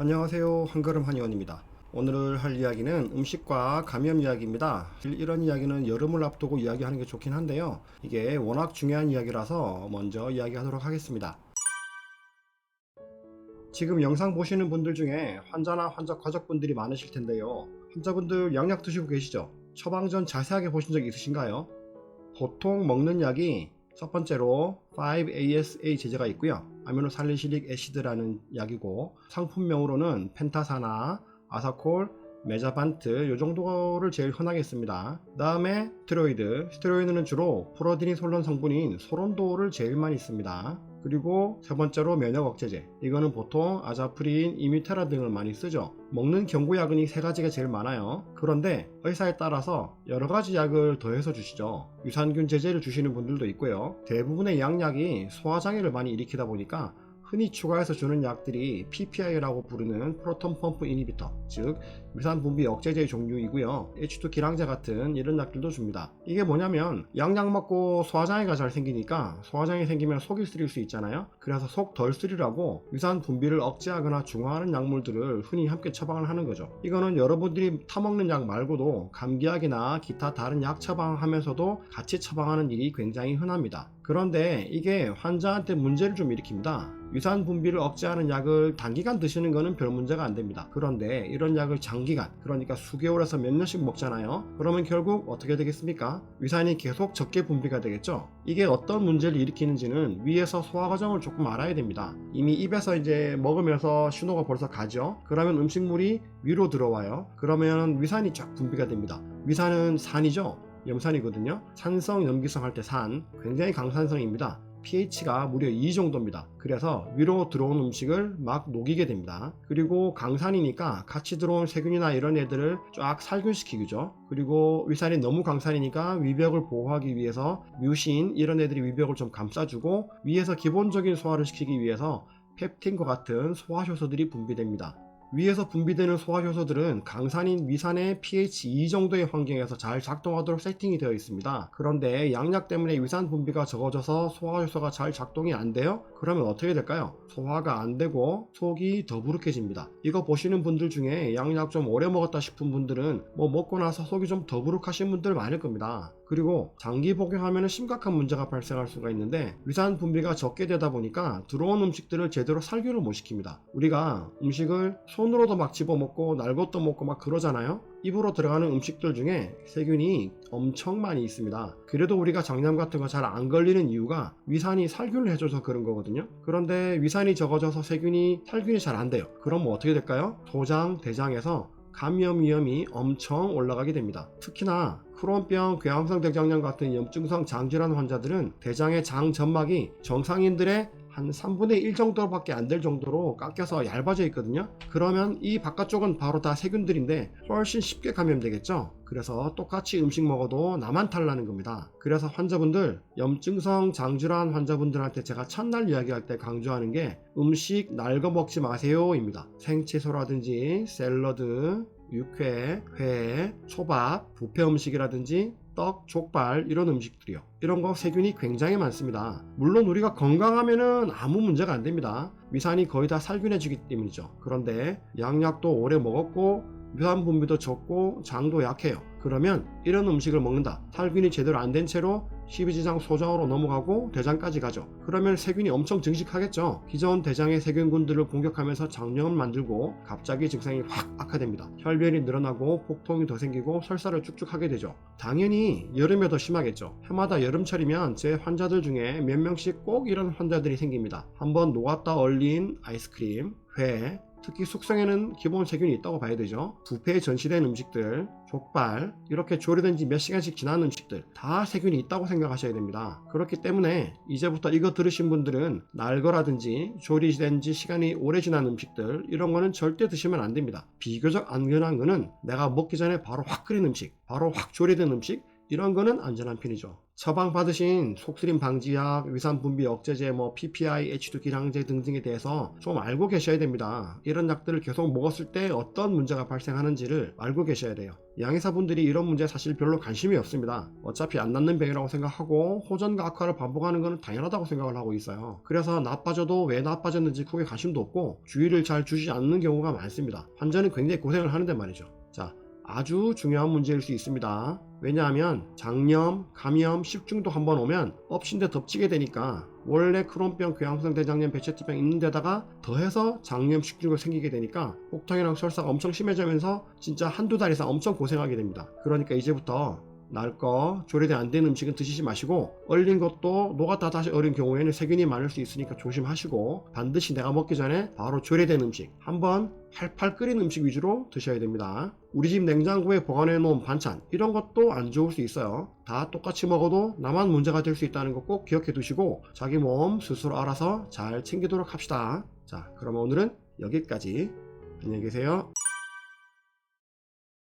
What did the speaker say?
안녕하세요. 한걸음 한의원입니다. 오늘 할 이야기는 음식과 감염 이야기입니다. 이런 이야기는 여름을 앞두고 이야기하는 게 좋긴 한데요. 이게 워낙 중요한 이야기라서 먼저 이야기하도록 하겠습니다. 지금 영상 보시는 분들 중에 환자나 환자 가족분들이 많으실 텐데요. 환자분들 양약 드시고 계시죠? 처방 전 자세하게 보신 적 있으신가요? 보통 먹는 약이 첫 번째로 5-ASA 제제가 있고요. 아미노살리실릭 애시드라는 약이고, 상품명으로는 펜타사나, 아사콜, 메자반트 요 정도를 제일 흔하게 씁니다. 그 다음에 스테로이드는 주로 프로디니솔론 성분인 소론도를 제일 많이 씁니다. 그리고 세 번째로 면역 억제제, 이거는 보통 아자프린, 이뮤테라 등을 많이 쓰죠. 먹는 경구약은 이 세 가지가 제일 많아요. 그런데 의사에 따라서 여러 가지 약을 더해서 주시죠. 유산균 제제를 주시는 분들도 있고요. 대부분의 양약이 소화장애를 많이 일으키다 보니까 흔히 추가해서 주는 약들이 PPI라고 부르는 프로톤 펌프 이니비터, 즉 위산 분비 억제제의 종류이고요. H2 기량제 같은 이런 약들도 줍니다. 이게 뭐냐면 양약 먹고 소화장애가 잘 생기니까 소화장애 생기면 속이 쓰릴 수 있잖아요. 그래서 속 덜 쓰리라고 위산 분비를 억제하거나 중화하는 약물들을 흔히 함께 처방을 하는 거죠. 이거는 여러분들이 타먹는 약 말고도 감기약이나 기타 다른 약 처방하면서도 같이 처방하는 일이 굉장히 흔합니다. 그런데 이게 환자한테 문제를 좀 일으킵니다. 위산 분비를 억제하는 약을 단기간 드시는 거는 별 문제가 안 됩니다. 그런데 이런 약을 장기간, 그러니까 수개월에서 몇 년씩 먹잖아요. 그러면 결국 어떻게 되겠습니까? 위산이 계속 적게 분비가 되겠죠. 이게 어떤 문제를 일으키는지는 위에서 소화 과정을 조금 알아야 됩니다. 이미 입에서 이제 먹으면서 신호가 벌써 가죠. 그러면 음식물이 위로 들어와요. 그러면 위산이 쫙 분비가 됩니다. 위산은 산이죠. 염산이거든요. 산성, 염기성 할 때 산, 굉장히 강산성입니다. pH가 무려 2 정도입니다. 그래서 위로 들어온 음식을 막 녹이게 됩니다. 그리고 강산이니까 같이 들어온 세균이나 이런 애들을 쫙 살균시키죠. 그리고 위산이 너무 강산이니까 위벽을 보호하기 위해서 뮤신 이런 애들이 위벽을 좀 감싸주고, 위에서 기본적인 소화를 시키기 위해서 펩틴과 같은 소화효소들이 분비됩니다. 위에서 분비되는 소화효소들은 강산인 위산의 pH 2 정도의 환경에서 잘 작동하도록 세팅이 되어 있습니다. 그런데 양약 때문에 위산 분비가 적어져서 소화효소가 잘 작동이 안 돼요? 그러면 어떻게 될까요? 소화가 안 되고 속이 더부룩해집니다. 이거 보시는 분들 중에 양약 좀 오래 먹었다 싶은 분들은 먹고 나서 속이 좀 더부룩하신 분들 많을 겁니다. 그리고 장기 복용하면 심각한 문제가 발생할 수가 있는데, 위산 분비가 적게 되다 보니까 들어온 음식들을 제대로 살균을 못 시킵니다. 우리가 음식을 손으로도 막 집어먹고 날 것도 먹고 막 그러잖아요. 입으로 들어가는 음식들 중에 세균이 엄청 많이 있습니다. 그래도 우리가 장염 같은 거 잘 안 걸리는 이유가 위산이 살균을 해줘서 그런 거거든요. 그런데 위산이 적어져서 살균이 잘 안 돼요. 그럼 뭐 어떻게 될까요? 소장, 대장에서 감염 위험이 엄청 올라가게 됩니다. 특히나 크론병, 궤양성 대장염 같은 염증성 장질환 환자들은 대장의 장 점막이 정상인들의 한 3분의 1 정도밖에 안 될 정도로 깎여서 얇아져 있거든요. 그러면 이 바깥쪽은 바로 다 세균들인데 훨씬 쉽게 감염되겠죠. 그래서 똑같이 음식 먹어도 나만 탈나는 겁니다. 그래서 환자분들, 염증성 장질환 환자분들한테 제가 첫날 이야기할 때 강조하는 게 음식 날거 먹지 마세요 입니다. 생채소라든지 샐러드, 육회, 회, 초밥, 뷔페 음식이라든지 떡, 족발 이런 음식들이요. 이런 거 세균이 굉장히 많습니다. 물론 우리가 건강하면은 아무 문제가 안 됩니다. 위산이 거의 다 살균해주기 때문이죠. 그런데 양약도 오래 먹었고 위산 분비도 적고 장도 약해요. 그러면 이런 음식을 먹는다. 살균이 제대로 안 된 채로 십이지장 소장으로 넘어가고 대장까지 가죠. 그러면 세균이 엄청 증식하겠죠. 기존 대장의 세균군들을 공격하면서 장염을 만들고 갑자기 증상이 확 악화됩니다. 혈변이 늘어나고 폭통이 더 생기고 설사를 쭉쭉 하게 되죠. 당연히 여름에 더 심하겠죠. 해마다 여름철이면 제 환자들 중에 몇 명씩 꼭 이런 환자들이 생깁니다. 한번 녹았다 얼린 아이스크림, 회, 특히 숙성에는 기본 세균이 있다고 봐야 되죠. 뷔페에 전시된 음식들, 족발, 이렇게 조리된 지 몇 시간씩 지난 음식들 다 세균이 있다고 생각하셔야 됩니다. 그렇기 때문에 이제부터 이거 들으신 분들은 날 거라든지 조리된 지 시간이 오래 지난 음식들 이런 거는 절대 드시면 안 됩니다. 비교적 안전한 거는 내가 먹기 전에 바로 확 끓인 음식, 바로 확 조리된 음식, 이런 거는 안전한 편이죠. 처방받으신 속쓰림 방지약, 위산분비 억제제, PPI, H2 기량제 등등에 대해서 좀 알고 계셔야 됩니다. 이런 약들을 계속 먹었을 때 어떤 문제가 발생하는지를 알고 계셔야 돼요. 양의사분들이 이런 문제에 사실 별로 관심이 없습니다. 어차피 안 낫는 병이라고 생각하고 호전과 악화를 반복하는 것은 당연하다고 생각을 하고 있어요. 그래서 나빠져도 왜 나빠졌는지 크게 관심도 없고 주의를 잘 주지 않는 경우가 많습니다. 환자는 굉장히 고생을 하는데 말이죠. 자, 아주 중요한 문제일 수 있습니다. 왜냐하면 장염, 감염, 식중독 한번 오면 엎친 데 덮치게 되니까 원래 크론병, 궤양성 대장염, 배체티병 있는 데다가 더해서 장염, 식중독 생기게 되니까 혹통이랑 설사가 엄청 심해지면서 진짜 한두 달 이상 엄청 고생하게 됩니다. 그러니까 이제부터 날 거 조리된 안 된 음식은 드시지 마시고 얼린 것도 녹았다 다시 얼린 경우에는 세균이 많을 수 있으니까 조심하시고 반드시 내가 먹기 전에 바로 조리된 음식 한번 팔팔 끓인 음식 위주로 드셔야 됩니다. 우리 집 냉장고에 보관해 놓은 반찬 이런 것도 안 좋을 수 있어요. 다 똑같이 먹어도 나만 문제가 될 수 있다는 거 꼭 기억해 두시고 자기 몸 스스로 알아서 잘 챙기도록 합시다. 자, 그러면 오늘은 여기까지. 안녕히 계세요.